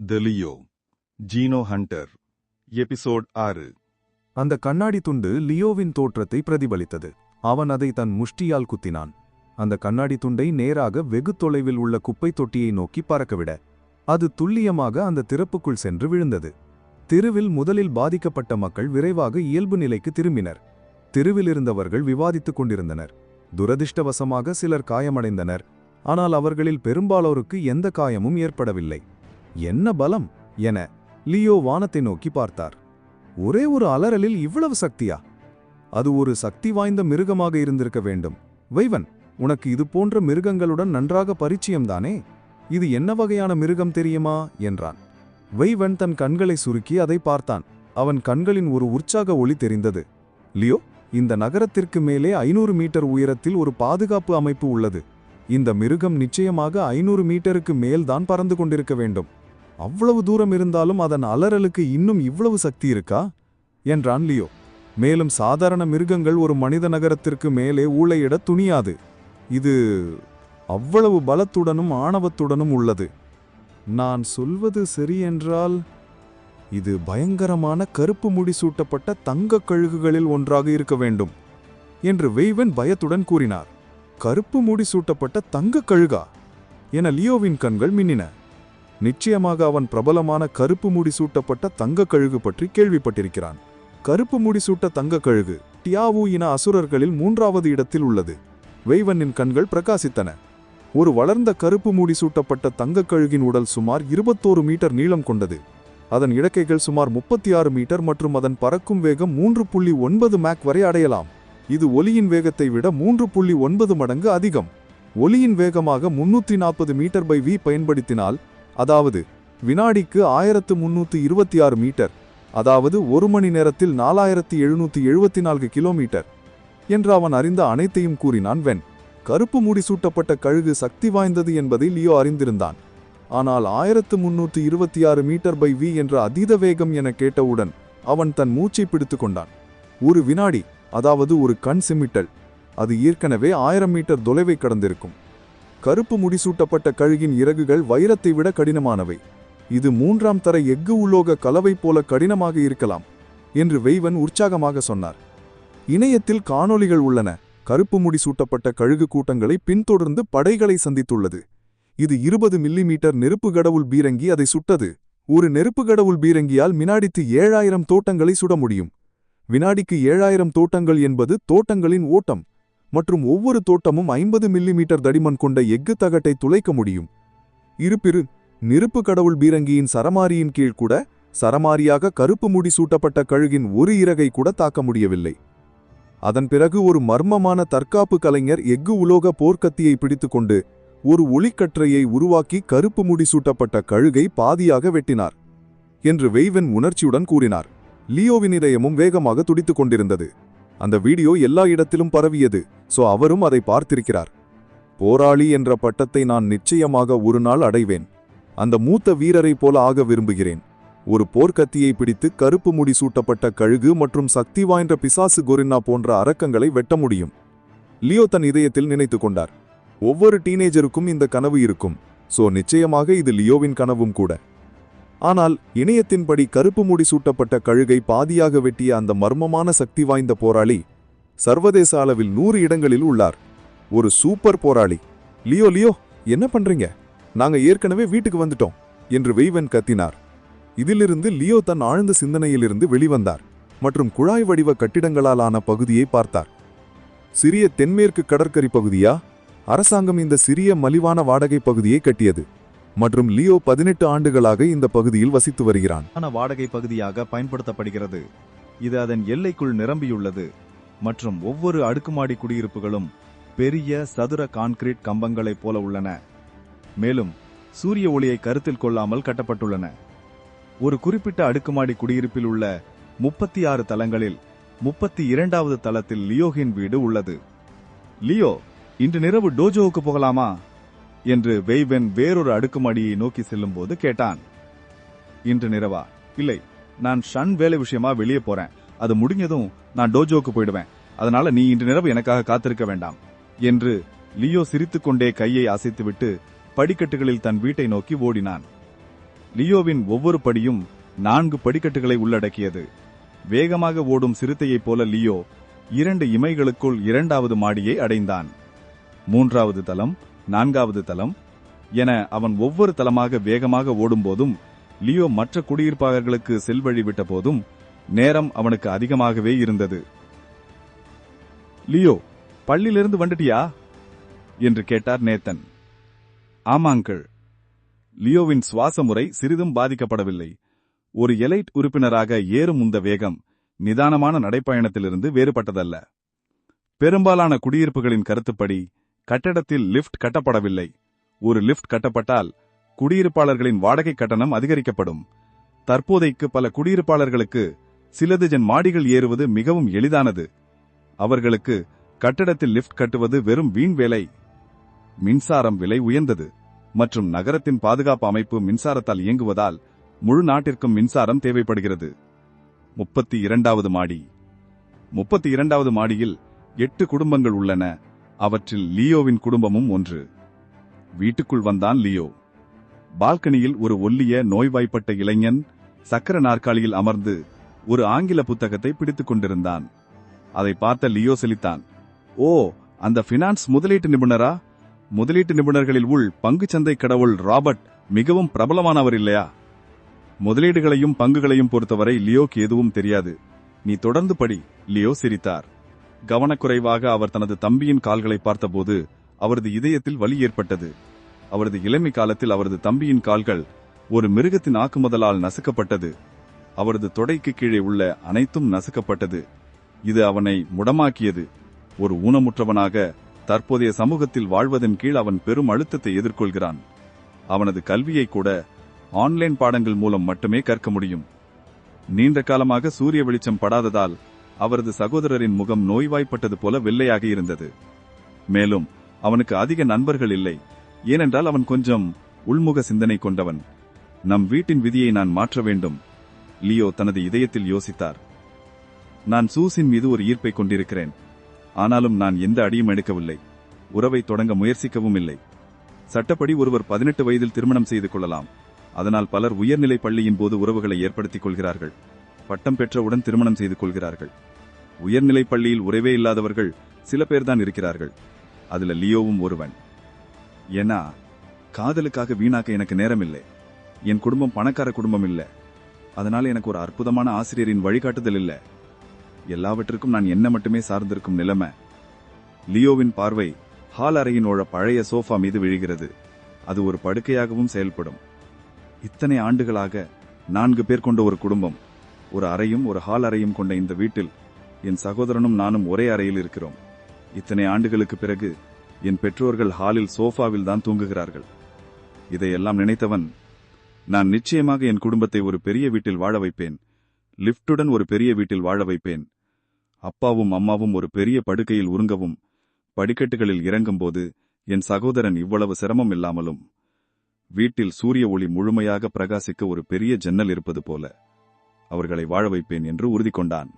தி Leo ஜீனோ Hunter episode 6. அந்த கண்ணாடி துண்டு லியோவின் தோற்றத்தை பிரதிபலித்தது. அவன் அதை தன் முஷ்டியால் குத்தினான். அந்த கண்ணாடி துண்டை நேராக வெகு தொலைவில் உள்ள குப்பை தொட்டியை நோக்கி பறக்கவிட அது துல்லியமாக அந்த திறப்புக்குள் சென்று விழுந்தது. தெருவில் முதலில் பாதிக்கப்பட்ட மக்கள் விரைவாக இயல்பு நிலைக்கு திரும்பினர். தெருவில் இருந்தவர்கள் விவாதித்துக் கொண்டிருந்தனர். துரதிர்ஷ்டவசமாக சிலர் காயமடைந்தனர். ஆனால் அவர்களில் பெரும்பாலோருக்கு எந்த காயமும் ஏற்படவில்லை. என்ன பலம் என லியோ வானத்தை நோக்கி பார்த்தார். ஒரே ஒரு அலறலில் இவ்வளவு சக்தியா? அது ஒரு சக்தி வாய்ந்த மிருகமாக இருந்திருக்க வேண்டும். வைவன், உனக்கு இது போன்ற மிருகங்களுடன் நன்றாக பரிச்சயம்தானே? இது என்ன வகையான மிருகம் தெரியுமா என்றான். வைவன் தன் கண்களை சுருக்கி அதை பார்த்தான். அவன் கண்களின் ஒரு உற்சாக ஒளி தெரிந்தது. லியோ, இந்த நகரத்திற்கு மேலே 500 மீட்டர் உயரத்தில் ஒரு பாதுகாப்பு அமைப்பு உள்ளது. இந்த மிருகம் நிச்சயமாக 500 மீட்டருக்கு மேல்தான் பறந்து கொண்டிருக்க வேண்டும். அவ்வளவு தூரம் இருந்தாலும் அதன் அலறலுக்கு இன்னும் இவ்வளவு சக்தி இருக்கா என்றான் லியோ. மேலும் சாதாரண மிருகங்கள் ஒரு மனித நகரத்திற்கு மேலே ஊளையிட துணியாது. இது அவ்வளவு பலத்துடனும் ஆணவத்துடனும் உள்ளது. நான் சொல்வது சரியென்றால் இது பயங்கரமான கருப்பு முடிசூட்டப்பட்ட தங்க கழுகுகளில் ஒன்றாக இருக்க வேண்டும் என்று வெய்வன் பயத்துடன் கூறினார். கருப்பு முடிசூட்டப்பட்ட தங்க கழுகா என லியோவின் கண்கள் மின்னின. நிச்சயமாக அவன் பிரபலமான கருப்பு முடிசூட்டப்பட்ட தங்க கழுகு பற்றி கேள்விப்பட்டிருக்கிறான். கருப்பு முடிசூட்ட தங்க கழுகு டியாவு இன அசுரர்களில் 3வது இடத்தில் உள்ளது. வெய்வனின் கண்கள் பிரகாசித்தன. ஒரு வளர்ந்த கருப்பு முடிசூட்டப்பட்ட தங்க கழுகின் உடல் சுமார் 21 மீட்டர் நீளம் கொண்டது. அதன் இறக்கைகள் சுமார் 36 மீட்டர் மற்றும் அதன் பறக்கும் வேகம் 3.9 மேக் வரை அடையலாம். இது ஒலியின் வேகத்தை விட 3.9 மடங்கு அதிகம். ஒலியின் வேகமாக 340 மீட்டர் பை வி பயன்படுத்தினால், அதாவது வினாடிக்கு 1326 மீட்டர், அதாவது ஒரு மணி நேரத்தில் 4774 கிலோமீட்டர் என்று அவன் அறிந்த அனைத்தையும் கூறினான் வென். கருப்பு முடிசூட்டப்பட்ட கழுகு சக்தி வாய்ந்தது என்பதை லியோ அறிந்திருந்தான். ஆனால் 1326 மீட்டர் பை வி என்ற அதீத வேகம் என கேட்டவுடன் அவன் தன் மூச்சை பிடித்து கொண்டான். ஒரு வினாடி, அதாவது ஒரு கண் சிமிட்டல், அது ஏற்கனவே 1000 மீட்டர் தொலைவை கடந்திருக்கும். கருப்பு முடிசூட்டப்பட்ட கழுகின் இறகுகள் வைரத்தை விட கடினமானவை. இது 3ஆம் தர எஃகு உலோக கலவை போல கடினமாக இருக்கலாம் என்று வெய்வன் உற்சாகமாக சொன்னார். இணையத்தில் காணொளிகள் உள்ளன. கருப்பு முடிசூட்டப்பட்ட கழுகு கூட்டங்களை பின்தொடர்ந்து படைகளை சந்தித்துள்ளது. இது 20 மில்லிமீட்டர் நெருப்பு கடவுள் பீரங்கி அதை சுட்டது. ஒரு நெருப்பு கடவுள் பீரங்கியால் வினாடிக்கு 7000 தோட்டங்களை சுட முடியும். வினாடிக்கு 7000 தோட்டங்கள் என்பது தோட்டங்களின் ஓட்டம், மற்றும் ஒவ்வொரு தோட்டமும் 50 மில்லிமீட்டர் தடிமன் கொண்ட எஃகு தகட்டை துளைக்க முடியும். இருப்பிரு நெருப்பு கடவுள் பீரங்கியின் சரமாரியின் கீழ் கூட சரமாரியாக கருப்பு முடி சூட்டப்பட்ட கழுகின் ஒரு இறகை கூட தாக்க முடியவில்லை. அதன் பிறகு ஒரு மர்மமான தற்காப்பு கலைஞர் எஃகு உலோக போர்க்கத்தியை பிடித்துக்கொண்டு ஒரு ஒளிக்கற்றையை உருவாக்கி கருப்பு முடி சூட்டப்பட்ட கழுகை பாதியாக வெட்டினார் என்று வெய்வன் உணர்ச்சியுடன் கூறினார். லியோவின் இதயமும் வேகமாக துடித்துக் கொண்டிருந்தது. அந்த வீடியோ எல்லா இடத்திலும் பரவியது. அவரும் அதை பார்த்திருக்கிறார். போராளி என்ற பட்டத்தை நான் நிச்சயமாக ஒரு நாள் அடைவேன். அந்த மூத்த வீரரை போல ஆக விரும்புகிறேன். ஒரு போர்க்கத்தியை பிடித்து கருப்பு முடி சூட்டப்பட்ட கழுகு மற்றும் சக்தி வாய்ந்த பிசாசு கொரின்னா போன்ற அரக்கங்களை வெட்ட முடியும். லியோ தன் இதயத்தில் நினைத்து கொண்டார். ஒவ்வொரு டீனேஜருக்கும் இந்த கனவு இருக்கும். நிச்சயமாக இது லியோவின் கனவும் கூட. ஆனால் இணையத்தின்படி கருப்பு முடி சூட்டப்பட்ட கழுகை பாதியாக வெட்டிய அந்த மர்மமான சக்தி வாய்ந்த போராளி சர்வதேச அளவில் 100 இடங்களில் உள்ளார். ஒரு சூப்பர் போராளி. லியோ, என்ன பண்றீங்க? நாங்க ஏற்கனவே வீட்டுக்கு வந்துட்டோம் என்று வெய்வன் கத்தினார். இதிலிருந்து லியோ தன் ஆழ்ந்த சிந்தனையிலிருந்து வெளிவந்தார் மற்றும் குழாய் வடிவ கட்டிடங்களால் ஆன பகுதியை பார்த்தார். சிறிய தென்மேற்கு கடற்கரை பகுதியா? அரசாங்கம் இந்த சிறிய மலிவான வாடகை பகுதியை கட்டியது மற்றும் லியோ 18 ஆண்டுகளாக இந்த பகுதியில் வசித்து வருகிறான். வாடகை பகுதியாக பயன்படுத்தப்படுகிறது. இது அதன் எல்லைக்குள் நிரம்பியுள்ளது மற்றும் ஒவ்வொரு அடுக்குமாடி குடியிருப்புகளும் பெரிய சதுர கான்கிரீட் கம்பங்களைப் போல உள்ளன. மேலும் சூரிய ஒளியை கருத்தில் கொள்ளாமல் கட்டப்பட்டுள்ளன. ஒரு குறிப்பிட்ட அடுக்குமாடி குடியிருப்பில் உள்ள 36 தளங்களில் 32வது தளத்தில் லியோவின் வீடு உள்ளது. லியோ, இன்று நிரவு டோஜோவுக்கு போகலாமா என்று வெய்வன் வேறொரு அடுக்குமாடியை நோக்கி செல்லும் போது கேட்டான். இன்று நிரவா? இல்லை, நான் ஷன் வேலை விஷயமா வெளியே போறேன். அது முடிஞ்சதும் நான் டோஜோவுக்கு போயிடுவேன். அதனால நீ இன்று நிரவு எனக்காக காத்திருக்க வேண்டாம் என்று லியோ சிரித்துக்கொண்டே கையை அசைத்துவிட்டு படிக்கட்டுகளில் தன் வீட்டை நோக்கி ஓடினான். லியோவின் ஒவ்வொரு படியும் 4 படிக்கட்டுகளை உள்ளடக்கியது. வேகமாக ஓடும் சிறுத்தையைப் போல லியோ 2 இமைகளுக்குள் 2வது மாடியை அடைந்தான். 3வது தளம், 4வது தளம் என அவன் ஒவ்வொரு தளமாக வேகமாக ஓடும்போதும், லியோ மற்ற குடியிருப்பாளர்களுக்கு செல்வழி விட்ட போதும் நேரம் அவனுக்கு அதிகமாகவே இருந்தது. லியோ, பள்ளியிலிருந்து வந்துட்டியா என்று கேட்டார் நேத்தன். ஆமாங்கள். லியோவின் சுவாச முறை சிறிதும் பாதிக்கப்படவில்லை. ஒரு எலைட் உறுப்பினராக ஏறும் இந்த வேகம் நிதானமான நடைப்பயணத்திலிருந்து வேறுபட்டதல்ல. பெரும்பாலான குடியிருப்புகளின் கருத்துப்படி கட்டடத்தில் லிப்ட் கட்டப்படவில்லை. ஒரு லிப்ட் கட்டப்பட்டால் குடியிருப்பாளர்களின் வாடகை கட்டணம் அதிகரிக்கப்படும். தற்போதைக்கு பல குடியிருப்பாளர்களுக்கு சில டஜன் மாடிகள் ஏறுவது மிகவும் எளிதானது. அவர்களுக்கு கட்டடத்தில் லிப்ட் கட்டுவது வெறும் வீண் வேலை. மின்சாரம் விலை உயர்ந்தது மற்றும் நகரத்தின் பாதுகாப்பு அமைப்பு மின்சாரத்தால் இயங்குவதால் முழு நாட்டிற்கும் மின்சாரம் தேவைப்படுகிறது. 32வது மாடி. 32வது மாடியில் 8 குடும்பங்கள் உள்ளன. அவற்றில் லியோவின் குடும்பமும் ஒன்று. வீட்டுக்குள் வந்தான் லியோ. பால்கனியில் ஒரு ஒல்லிய நோய்வாய்ப்பட்ட இளைஞன் சக்கர நாற்காலியில் அமர்ந்து ஒரு ஆங்கில புத்தகத்தை பிடித்துக் கொண்டிருந்தான். அதை பார்த்த லியோ செலித்தான். ஓ, அந்த பினான்ஸ் முதலீட்டு நிபுணரா? முதலீட்டு நிபுணர்களில் உள் பங்குச்சந்தை கடவுள் ராபர்ட் மிகவும் பிரபலமானவர் இல்லையா? முதலீடுகளையும் பங்குகளையும் பொறுத்தவரை லியோக்கு எதுவும் தெரியாது. நீ தொடர்ந்து படி. லியோ சிரித்தார். கவனக்குறைவாக அவர் தனது தம்பியின் கால்களை பார்த்தபோது அவரது இதயத்தில் வலி ஏற்பட்டது. அவரது இளமை காலத்தில் அவரது தம்பியின் கால்கள் ஒரு மிருகத்தின் ஆக்குமுதலால் நசுக்கப்பட்டது. அவரது தொடைக்கு கீழே உள்ள அனைத்தும் நசுக்கப்பட்டது. இது அவனை முடமாக்கியது. ஒரு ஊனமுற்றவனாக தற்போதைய சமூகத்தில் வாழ்வதன் கீழ் அவன் பெரும் அழுத்தத்தை எதிர்கொள்கிறான். அவனது கல்வியை கூட ஆன்லைன் பாடங்கள் மூலம் மட்டுமே கற்க முடியும். நீண்ட காலமாக சூரிய வெளிச்சம் படாததால் அவரது சகோதரரின் முகம் நோய்வாய்ப்பட்டது போல வெள்ளையாக இருந்தது. மேலும் அவனுக்கு அதிக நண்பர்கள் இல்லை. ஏனென்றால் அவன் கொஞ்சம் உள்முக சிந்தனை கொண்டவன். நம் வீட்டின் விதியை நான் மாற்ற வேண்டும், லியோ தனது இதயத்தில் யோசித்தார். நான் சூசின் மீது ஒரு ஈர்ப்பை கொண்டிருக்கிறேன். ஆனாலும் நான் எந்த அடியும் எடுக்கவில்லை. உறவை தொடங்க முயற்சிக்கவும் இல்லை. சட்டப்படி ஒருவர் 18 வயதில் திருமணம் செய்து கொள்ளலாம். அதனால் பலர் உயர்நிலை பள்ளியின் போது உறவுகளை ஏற்படுத்திக் கொள்கிறார்கள். பட்டம் பெற்றவுடன் திருமணம் செய்து கொள்கிறார்கள். உயர்நிலை பள்ளியில் உறவே இல்லாதவர்கள் சில பேர்தான் இருக்கிறார்கள். அதுல லியோவும் ஒருவன். ஏன்னா காதலுக்காக வீணாக்க எனக்கு நேரம் இல்லை. என் குடும்பம் பணக்கார குடும்பம் இல்ல. அதனால எனக்கு ஒரு அற்புதமான ஆசிரியரின் வழிகாட்டுதல் இல்ல. எல்லாவற்றுக்கும் நான் என்ன மட்டுமே சார்ந்திருக்கும் நிலைமை. லியோவின் பார்வை ஹால் அறையினோட பழைய சோஃபா மீது விழுகிறது. அது ஒரு படுக்கையாகவும் செயல்படும். இத்தனை ஆண்டுகளாக 4 பேர் கொண்ட ஒரு குடும்பம், ஒரு அறையும் ஒரு ஹால் அறையும் கொண்ட இந்த வீட்டில் என் சகோதரனும் நானும் ஒரே அறையில் இருக்கிறோம். இத்தனை ஆண்டுகளுக்கு பிறகு என் பெற்றோர்கள் ஹாலில் சோஃபாவில் தான் தூங்குகிறார்கள். இதையெல்லாம் நினைத்தவன், நான் நிச்சயமாக என் குடும்பத்தை ஒரு பெரிய வீட்டில் வாழ வைப்பேன். லிப்டுடன் ஒரு பெரிய வீட்டில் வாழ வைப்பேன். அப்பாவும் அம்மாவும் ஒரு பெரிய படுக்கையில் உறங்கவும், படிக்கட்டுகளில் இறங்கும்போது என் சகோதரன் இவ்வளவு சிரமம் இல்லாமலும், வீட்டில் சூரிய ஒளி முழுமையாக பிரகாசிக்க ஒரு பெரிய ஜன்னல் இருப்பது போல அவர்களை வாழ வைப்பேன் என்று உறுதி கொண்டான்.